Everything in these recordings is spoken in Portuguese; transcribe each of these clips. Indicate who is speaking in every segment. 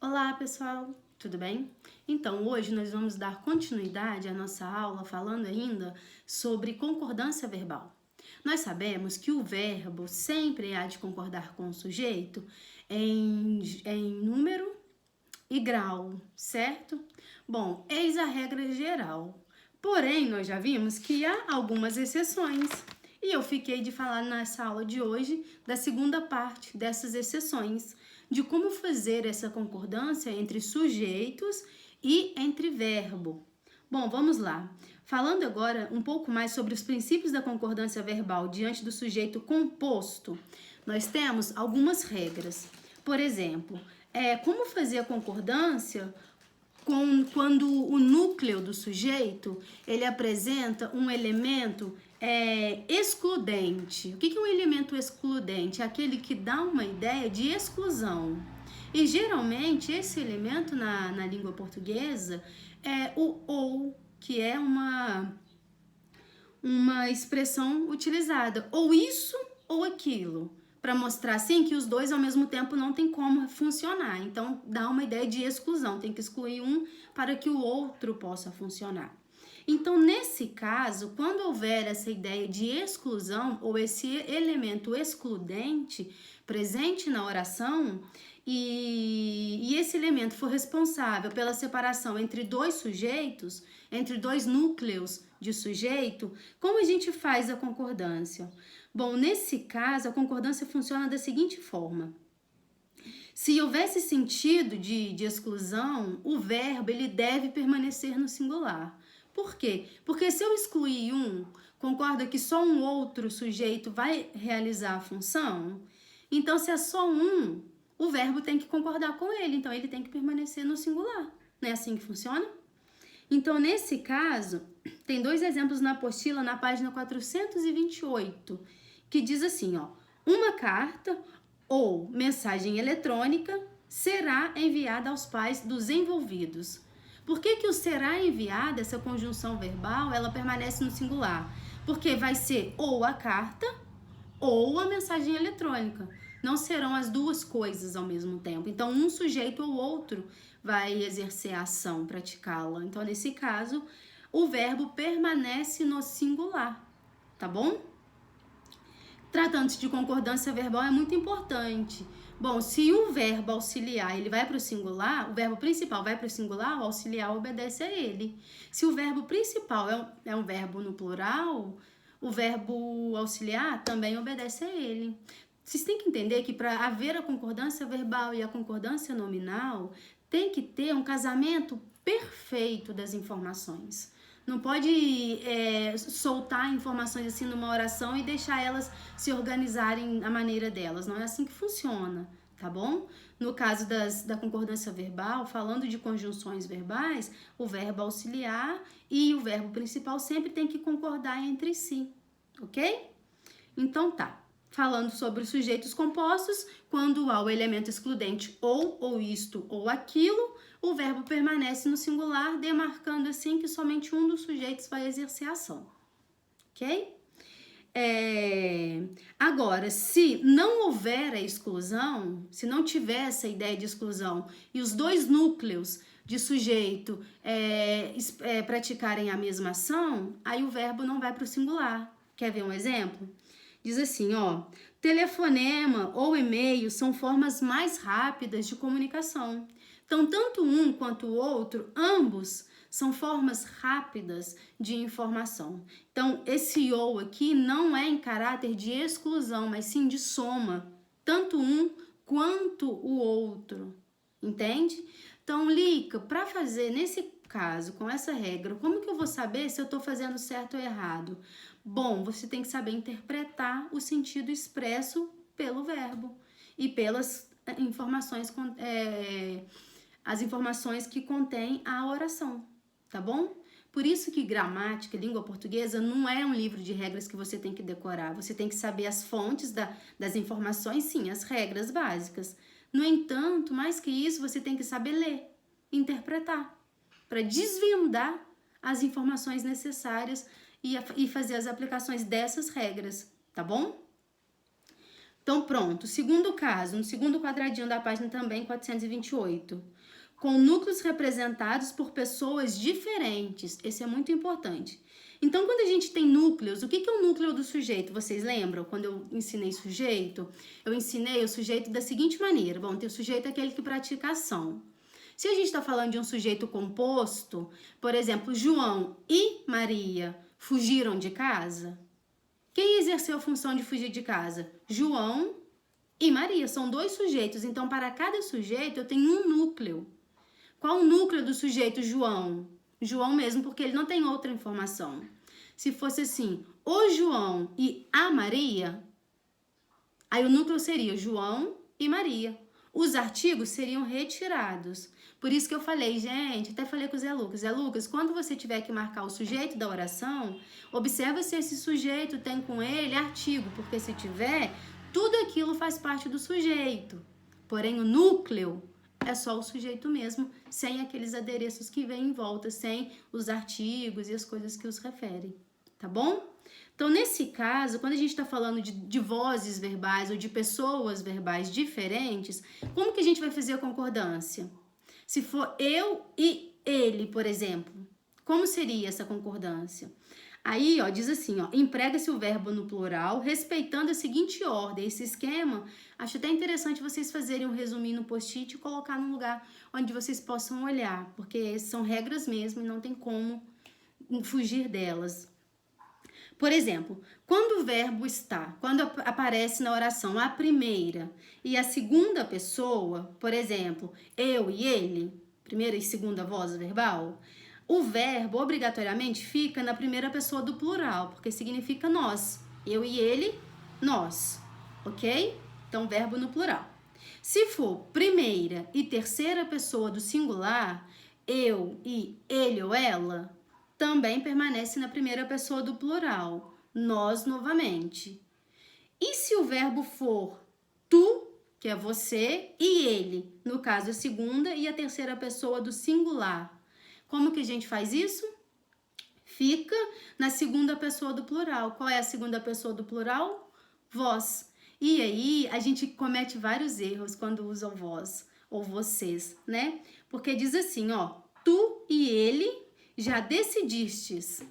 Speaker 1: Olá, pessoal, tudo bem? Então, hoje nós vamos dar continuidade à nossa aula falando ainda sobre concordância verbal. Nós sabemos que o verbo sempre há de concordar com o sujeito em número e grau, certo? Bom, eis a regra geral. Porém, nós já vimos que há algumas exceções. E eu fiquei de falar nessa aula de hoje da segunda parte dessas exceções, de como fazer essa concordância entre sujeitos e entre verbo. Bom, vamos lá. Falando agora um pouco mais sobre os princípios da concordância verbal diante do sujeito composto, nós temos algumas regras. Por exemplo, como fazer a concordância quando o núcleo do sujeito ele apresenta um elemento excludente. O que é um elemento excludente? É aquele que dá uma ideia de exclusão. E geralmente esse elemento na língua portuguesa é o ou, que é uma expressão utilizada. Ou isso ou aquilo. Para mostrar assim que os dois ao mesmo tempo não tem como funcionar. Então dá uma ideia de exclusão, tem que excluir um para que o outro possa funcionar. Então, nesse caso, quando houver essa ideia de exclusão ou esse elemento excludente presente na oração e esse elemento for responsável pela separação entre dois sujeitos, entre dois núcleos de sujeito, como a gente faz a concordância? Bom, nesse caso, a concordância funciona da seguinte forma. Se houvesse sentido de exclusão, o verbo ele deve permanecer no singular. Por quê? Porque se eu excluir um, concorda que só um outro sujeito vai realizar a função? Então, se é só um, o verbo tem que concordar com ele, então ele tem que permanecer no singular. Não é assim que funciona? Então, nesse caso, tem dois exemplos na apostila, na página 428, que diz assim, ó, uma carta ou mensagem eletrônica será enviada aos pais dos envolvidos. Por que o será enviado, essa conjunção verbal, ela permanece no singular? Porque vai ser ou a carta ou a mensagem eletrônica. Não serão as duas coisas ao mesmo tempo. Então, um sujeito ou outro vai exercer a ação, praticá-la. Então, nesse caso, o verbo permanece no singular, tá bom? Tratando-se de concordância verbal é muito importante. Bom, se o verbo auxiliar ele vai para o singular, o verbo principal vai para o singular, o auxiliar obedece a ele. Se o verbo principal é um verbo no plural, o verbo auxiliar também obedece a ele. Vocês têm que entender que para haver a concordância verbal e a concordância nominal, tem que ter um casamento perfeito das informações. Não pode soltar informações assim numa oração e deixar elas se organizarem à maneira delas. Não é assim que funciona, tá bom? No caso da concordância verbal, falando de conjunções verbais, o verbo auxiliar e o verbo principal sempre tem que concordar entre si, ok? Então tá. Falando sobre os sujeitos compostos, quando há o elemento excludente ou isto ou aquilo, o verbo permanece no singular, demarcando assim que somente um dos sujeitos vai exercer a ação. Ok? Agora, se não houver a exclusão, se não tiver essa ideia de exclusão e os dois núcleos de sujeito praticarem a mesma ação, aí o verbo não vai para o singular. Quer ver um exemplo? Diz assim, ó, telefonema ou e-mail são formas mais rápidas de comunicação. Então, tanto um quanto o outro, ambos são formas rápidas de informação. Então, esse ou aqui não é em caráter de exclusão, mas sim de soma. Tanto um quanto o outro. Entende? Então, Lica, para fazer nesse caso, com essa regra, como que eu vou saber se eu estou fazendo certo ou errado? Bom, você tem que saber interpretar o sentido expresso pelo verbo e pelas informações, as informações que contém a oração, tá bom? Por isso que gramática, língua portuguesa, não é um livro de regras que você tem que decorar. Você tem que saber as fontes das informações, sim, as regras básicas. No entanto, mais que isso, você tem que saber ler, interpretar, para desvendar as informações necessárias e fazer as aplicações dessas regras, tá bom? Então, pronto. Segundo caso, no segundo quadradinho da página também, 428. Com núcleos representados por pessoas diferentes. Esse é muito importante. Então, quando a gente tem núcleos, o que é o núcleo do sujeito? Vocês lembram? Quando eu ensinei sujeito, eu ensinei o sujeito da seguinte maneira. Bom, tem o sujeito é aquele que pratica ação. Se a gente está falando de um sujeito composto, por exemplo, João e Maria fugiram de casa, quem exerceu a função de fugir de casa? João e Maria. São dois sujeitos. Então, para cada sujeito, eu tenho um núcleo. Qual o núcleo do sujeito João? João mesmo, porque ele não tem outra informação. Se fosse assim, o João e a Maria, aí o núcleo seria João e Maria. Os artigos seriam retirados. Por isso que eu falei, gente, até falei com o Zé Lucas. Zé Lucas, quando você tiver que marcar o sujeito da oração, observa se esse sujeito tem com ele artigo, porque se tiver, tudo aquilo faz parte do sujeito. Porém, o núcleo é só o sujeito mesmo, sem aqueles adereços que vêm em volta, sem os artigos e as coisas que os referem, tá bom? Então, nesse caso, quando a gente está falando de vozes verbais ou de pessoas verbais diferentes, como que a gente vai fazer a concordância? Se for eu e ele, por exemplo, como seria essa concordância? Aí, ó, diz assim, ó, emprega-se o verbo no plural, respeitando a seguinte ordem. Esse esquema, acho até interessante vocês fazerem um resuminho no post-it e colocar num lugar onde vocês possam olhar, porque são regras mesmo e não tem como fugir delas. Por exemplo, quando o verbo está, quando aparece na oração a primeira e a segunda pessoa, por exemplo, eu e ele, primeira e segunda voz verbal, o verbo obrigatoriamente fica na primeira pessoa do plural, porque significa nós. Eu e ele, nós, ok? Então, verbo no plural. Se for primeira e terceira pessoa do singular, eu e ele ou ela, também permanece na primeira pessoa do plural, nós novamente. E se o verbo for tu, que é você, e ele, no caso a segunda e a terceira pessoa do singular, como que a gente faz isso? Fica na segunda pessoa do plural. Qual é a segunda pessoa do plural? Vós. E aí a gente comete vários erros quando usa o vós ou vocês, né? Porque diz assim, ó, tu e ele já decidistes.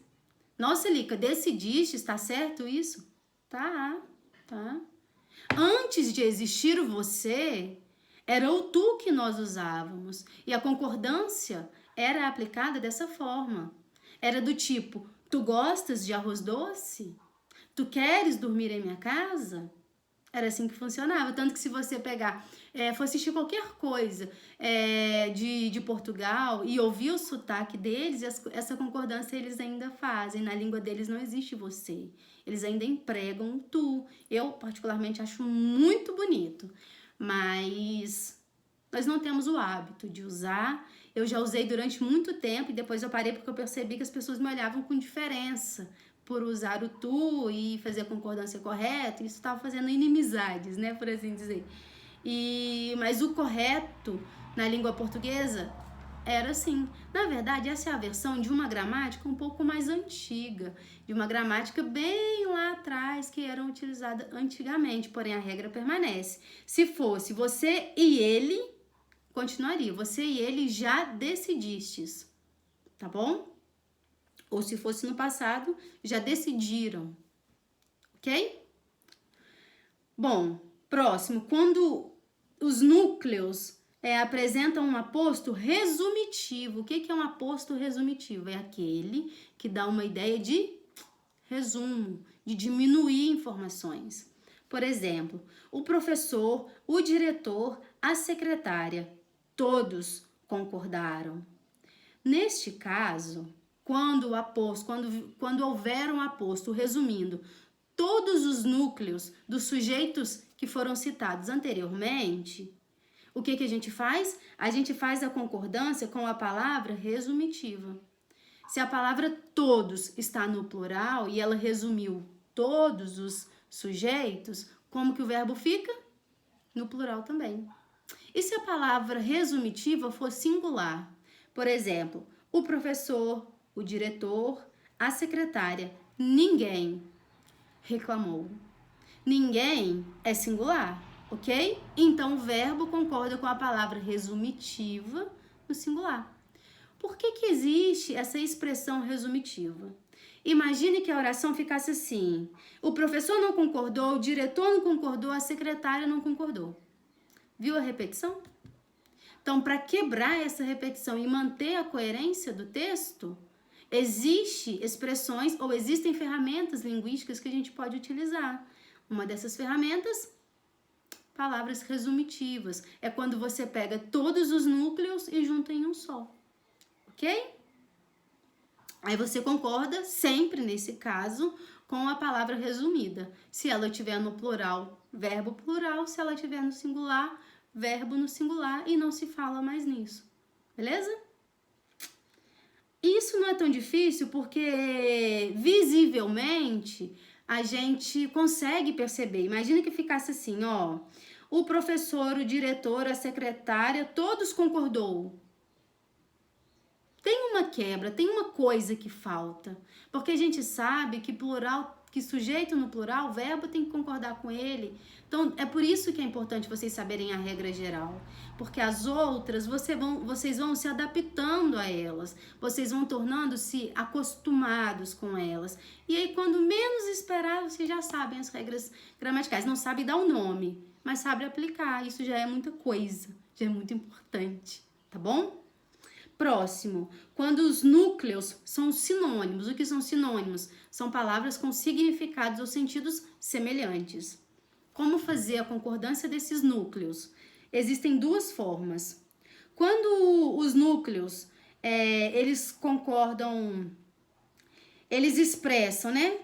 Speaker 1: Nossa, Lica, decidistes, tá certo isso? Tá. Antes de existir o você, era o tu que nós usávamos. E a concordância era aplicada dessa forma. Era do tipo, tu gostas de arroz doce? Tu queres dormir em minha casa? Era assim que funcionava. Tanto que se você pegar, for assistir qualquer coisa de Portugal e ouvir o sotaque deles, essa concordância eles ainda fazem. Na língua deles não existe você. Eles ainda empregam tu. Eu, particularmente, acho muito bonito. Mas nós não temos o hábito de usar. Eu já usei durante muito tempo e depois eu parei porque eu percebi que as pessoas me olhavam com diferença por usar o tu e fazer a concordância correta, isso estava fazendo inimizades, né, por assim dizer. Mas o correto na língua portuguesa era assim. Na verdade, essa é a versão de uma gramática um pouco mais antiga, de uma gramática bem lá atrás que era utilizada antigamente, porém a regra permanece. Se fosse você e ele, continuaria. Você e ele já decidistes, tá bom? Ou se fosse no passado, já decidiram, ok? Bom, próximo, quando os núcleos apresentam um aposto resumitivo. O que é um aposto resumitivo? É aquele que dá uma ideia de resumo, de diminuir informações. Por exemplo, o professor, o diretor, a secretária, todos concordaram. Neste caso, quando houver um aposto, resumindo, todos os núcleos dos sujeitos que foram citados anteriormente, o que a gente faz? A gente faz a concordância com a palavra resumitiva. Se a palavra todos está no plural e ela resumiu todos os sujeitos, como que o verbo fica? No plural também. E se a palavra resumitiva for singular? Por exemplo, o professor, o diretor, a secretária, ninguém reclamou. Ninguém é singular, ok? Então, o verbo concorda com a palavra resumitiva no singular. Por que existe essa expressão resumitiva? Imagine que a oração ficasse assim: o professor não concordou, o diretor não concordou, a secretária não concordou. Viu a repetição? Então, para quebrar essa repetição e manter a coerência do texto, existem expressões ou existem ferramentas linguísticas que a gente pode utilizar. Uma dessas ferramentas, palavras resumitivas. É quando você pega todos os núcleos e junta em um só. Ok? Aí você concorda sempre, nesse caso, com a palavra resumida. Se ela estiver no plural, verbo plural. Se ela estiver no singular, verbo no singular. E não se fala mais nisso. Beleza? Isso não é tão difícil porque, visivelmente, a gente consegue perceber. Imagina que ficasse assim, ó. O professor, o diretor, a secretária, todos concordou. Tem uma quebra, tem uma coisa que falta. Porque a gente sabe que plural, que sujeito no plural, o verbo tem que concordar com ele. Então, é por isso que é importante vocês saberem a regra geral. Porque as outras, vocês vão se adaptando a elas. Vocês vão tornando-se acostumados com elas. E aí, quando menos esperar, vocês já sabem as regras gramaticais. Não sabe dar o nome, mas sabe aplicar. Isso já é muita coisa, já é muito importante. Tá bom? Próximo, quando os núcleos são sinônimos. O que são sinônimos? São palavras com significados ou sentidos semelhantes. Como fazer a concordância desses núcleos? Existem duas formas. Quando os núcleos, eles concordam, eles expressam, né?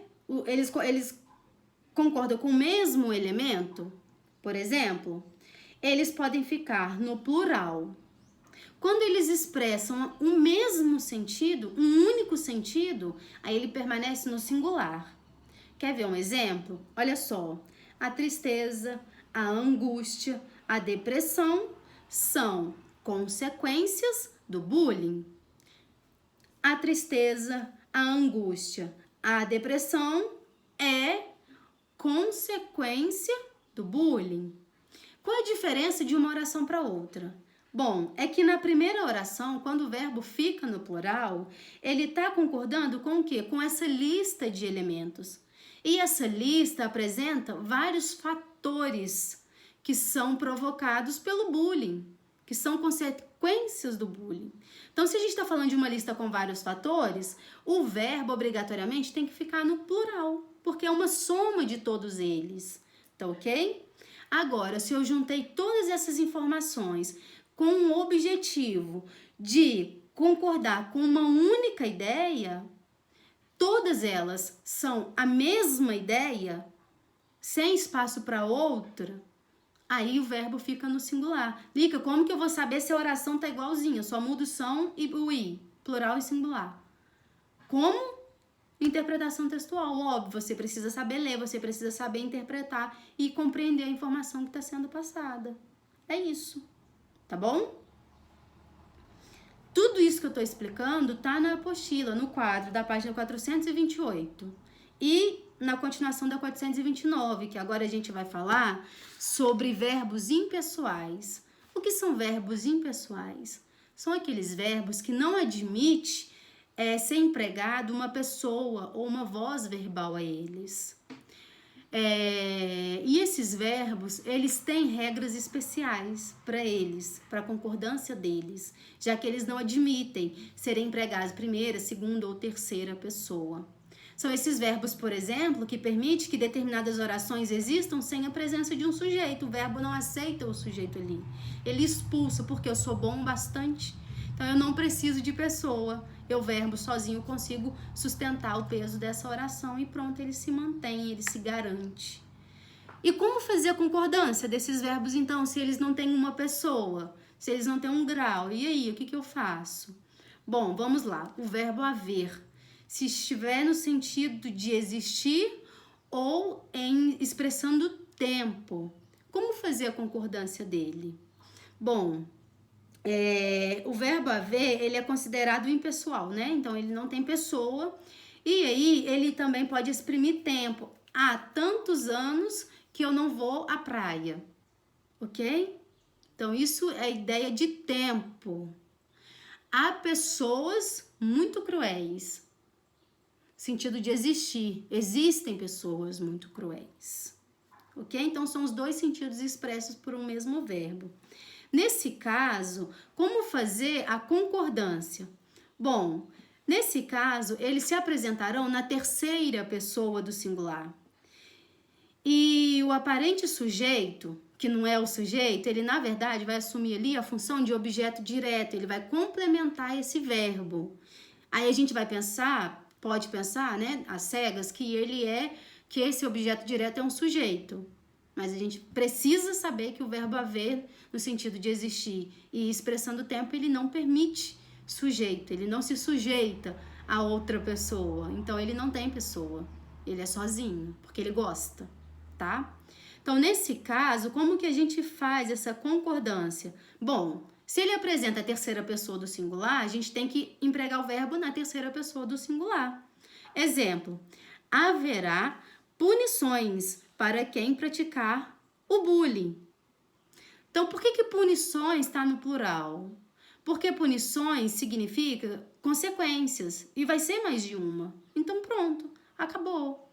Speaker 1: Eles concordam com o mesmo elemento, por exemplo, eles podem ficar no plural. Quando eles expressam o mesmo sentido, um único sentido, aí ele permanece no singular. Quer ver um exemplo? Olha só, a tristeza, a angústia, a depressão são consequências do bullying. A tristeza, a angústia, a depressão é consequência do bullying. Qual a diferença de uma oração para outra? Bom, é que na primeira oração, quando o verbo fica no plural, ele está concordando com o quê? Com essa lista de elementos. E essa lista apresenta vários fatores que são provocados pelo bullying, que são consequências do bullying. Então, se a gente está falando de uma lista com vários fatores, o verbo obrigatoriamente tem que ficar no plural, porque é uma soma de todos eles. Tá ok? Agora, se eu juntei todas essas informações com o objetivo de concordar com uma única ideia, todas elas são a mesma ideia, sem espaço para outra, aí o verbo fica no singular. Lica, como que eu vou saber se a oração tá igualzinha? Eu só mudo o som e o i, plural e singular. Como? Interpretação textual, óbvio, você precisa saber ler, você precisa saber interpretar e compreender a informação que está sendo passada. É isso. Tá bom? Tudo isso que eu tô explicando tá na apostila, no quadro da página 428 e na continuação da 429, que agora a gente vai falar sobre verbos impessoais. O que são verbos impessoais? São aqueles verbos que não admitem ser empregado uma pessoa ou uma voz verbal a eles. E esses verbos, eles têm regras especiais para eles, para a concordância deles, já que eles não admitem serem empregados primeira, segunda ou terceira pessoa. São esses verbos, por exemplo, que permitem que determinadas orações existam sem a presença de um sujeito. O verbo não aceita o sujeito ali. Ele expulsa, porque eu sou bom bastante. Então, eu não preciso de pessoa. Eu, verbo sozinho, consigo sustentar o peso dessa oração e pronto, ele se mantém, ele se garante. E como fazer a concordância desses verbos, então, se eles não têm uma pessoa, se eles não têm um grau? E aí, o que eu faço? Bom, vamos lá. O verbo haver, se estiver no sentido de existir ou expressando tempo, como fazer a concordância dele? Bom, o verbo haver, ele é considerado impessoal, né? Então, ele não tem pessoa. E aí, ele também pode exprimir tempo. há tantos anos que eu não vou à praia, ok? Então, isso é a ideia de tempo. Há pessoas muito cruéis, sentido de existir. Existem pessoas muito cruéis, ok? Então, são os dois sentidos expressos por um mesmo verbo. Nesse caso, como fazer a concordância? Bom, nesse caso, eles se apresentarão na terceira pessoa do singular. E o aparente sujeito, que não é o sujeito, ele na verdade vai assumir ali a função de objeto direto, ele vai complementar esse verbo. Aí a gente vai pensar, pode pensar, né, às cegas, que esse objeto direto é um sujeito. Mas a gente precisa saber que o verbo haver, no sentido de existir e expressando o tempo, ele não permite sujeito, ele não se sujeita a outra pessoa. Então, ele não tem pessoa, ele é sozinho, porque ele gosta, tá? Então, nesse caso, como que a gente faz essa concordância? Bom, se ele apresenta a terceira pessoa do singular, a gente tem que empregar o verbo na terceira pessoa do singular. Exemplo, haverá punições para quem praticar o bullying. Então, por que punições está no plural? Porque punições significa consequências e vai ser mais de uma. Então, pronto, acabou.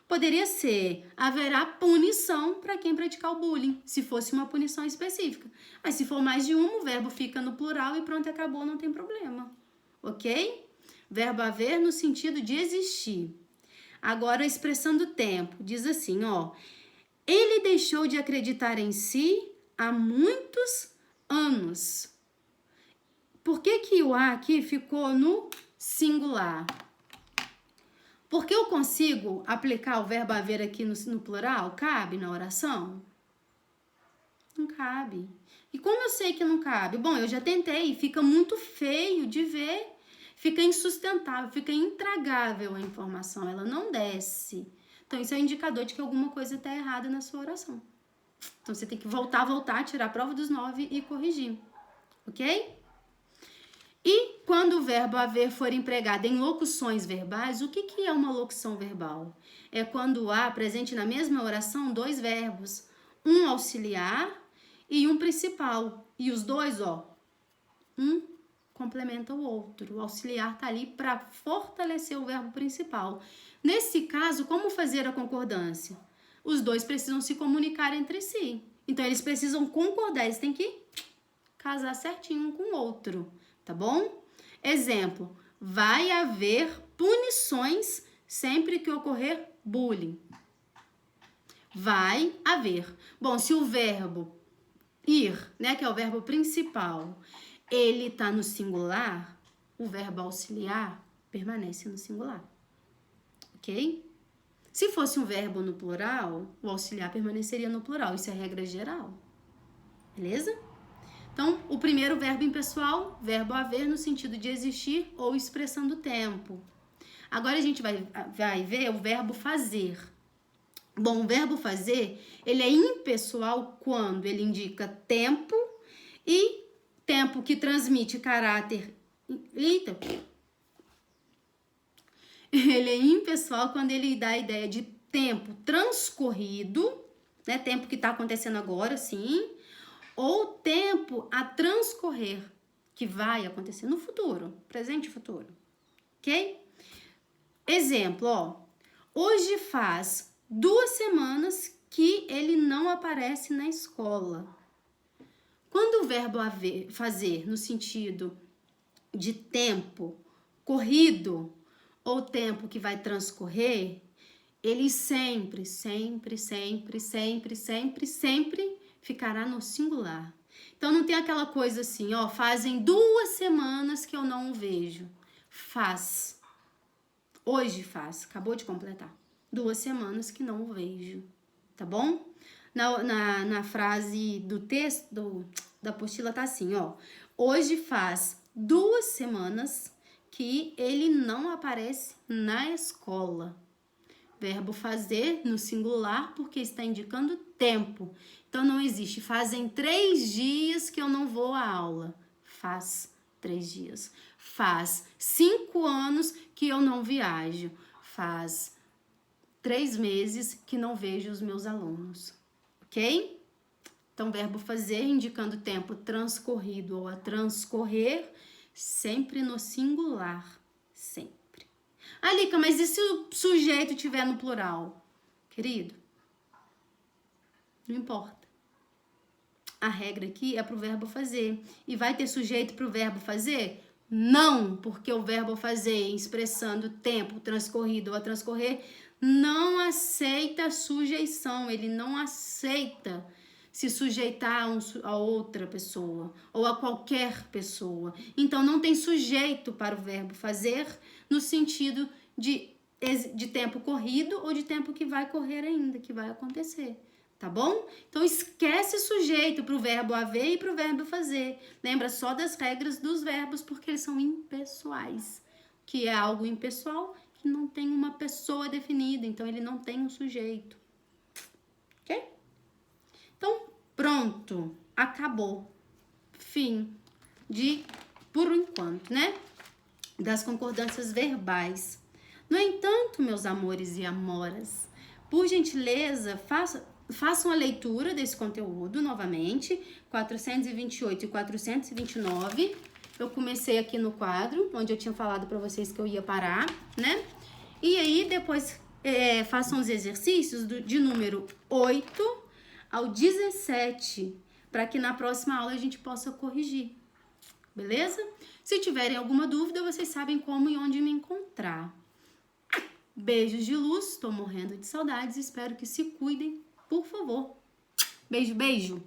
Speaker 1: Poderia ser, haverá punição para quem praticar o bullying, se fosse uma punição específica. Mas se for mais de uma, o verbo fica no plural e pronto, acabou, não tem problema. Ok? Verbo haver no sentido de existir. Agora, a expressão do tempo diz assim, ó. Ele deixou de acreditar em si há muitos anos. Por que o a aqui ficou no singular? Porque eu consigo aplicar o verbo haver aqui no plural? Cabe na oração? Não cabe. E como eu sei que não cabe? Bom, eu já tentei, fica muito feio de ver, fica insustentável, fica intragável a informação, ela não desce. Então, isso é um indicador de que alguma coisa está errada na sua oração. Então, você tem que voltar, tirar a prova dos 9 e corrigir, ok? E quando o verbo haver for empregado em locuções verbais, o que é uma locução verbal? É quando há presente na mesma oração dois verbos, um auxiliar e um principal. E os dois, ó, um complementa o outro. O auxiliar tá ali para fortalecer o verbo principal. Nesse caso, como fazer a concordância? Os dois precisam se comunicar entre si. Então, eles precisam concordar, eles têm que casar certinho um com o outro, tá bom? Exemplo, vai haver punições sempre que ocorrer bullying. Vai haver. Bom, se o verbo ir, né, que é o verbo principal, ele tá no singular, o verbo auxiliar permanece no singular. Ok? Se fosse um verbo no plural, o auxiliar permaneceria no plural. Isso é regra geral. Beleza? Então, o primeiro verbo impessoal, verbo haver no sentido de existir ou expressão do tempo. Agora a gente vai ver o verbo fazer. Bom, o verbo fazer, ele é impessoal quando ele indica tempo e tempo que transmite caráter... Eita! Ele é impessoal quando ele dá a ideia de tempo transcorrido, né? Tempo que está acontecendo agora, sim, ou tempo a transcorrer, que vai acontecer no futuro, presente e futuro, ok? Exemplo, ó, hoje faz 2 semanas que ele não aparece na escola. Quando o verbo haver, fazer no sentido de tempo corrido ou tempo que vai transcorrer, ele sempre ficará no singular. Então, não tem aquela coisa assim, ó, fazem 2 semanas que eu não o vejo. Faz. Hoje faz, acabou de completar. 2 semanas que não o vejo, tá bom? Na frase do texto, da apostila tá assim, ó. Hoje faz 2 semanas que ele não aparece na escola. Verbo fazer no singular porque está indicando tempo. Então, não existe. Fazem 3 dias que eu não vou à aula. Faz 3 dias. Faz 5 anos que eu não viajo. Faz 3 meses que não vejo os meus alunos, ok? Então, verbo fazer, indicando tempo transcorrido ou a transcorrer, sempre no singular, sempre. Alica, mas e se o sujeito estiver no plural? Querido, não importa. A regra aqui é pro verbo fazer. E vai ter sujeito pro verbo fazer? Não, porque o verbo fazer, expressando tempo transcorrido ou a transcorrer, não aceita sujeição. Ele não aceita se sujeitar a outra pessoa ou a qualquer pessoa. Então, não tem sujeito para o verbo fazer no sentido de tempo corrido ou de tempo que vai correr ainda, que vai acontecer. Tá bom? Então, esquece sujeito para o verbo haver e para o verbo fazer. Lembra só das regras dos verbos, porque eles são impessoais. Que é algo impessoal que não tem uma pessoa definida, então ele não tem um sujeito. Ok? Então, pronto. Acabou. Fim por enquanto, né? Das concordâncias verbais. No entanto, meus amores e amoras, por gentileza, façam a leitura desse conteúdo novamente, 428 e 429. Eu comecei aqui no quadro, onde eu tinha falado para vocês que eu ia parar, né? E aí, depois, façam os exercícios de número 8 ao 17, para que na próxima aula a gente possa corrigir, beleza? Se tiverem alguma dúvida, vocês sabem como e onde me encontrar. Beijos de luz, tô morrendo de saudades, espero que se cuidem, por favor. Beijo, beijo!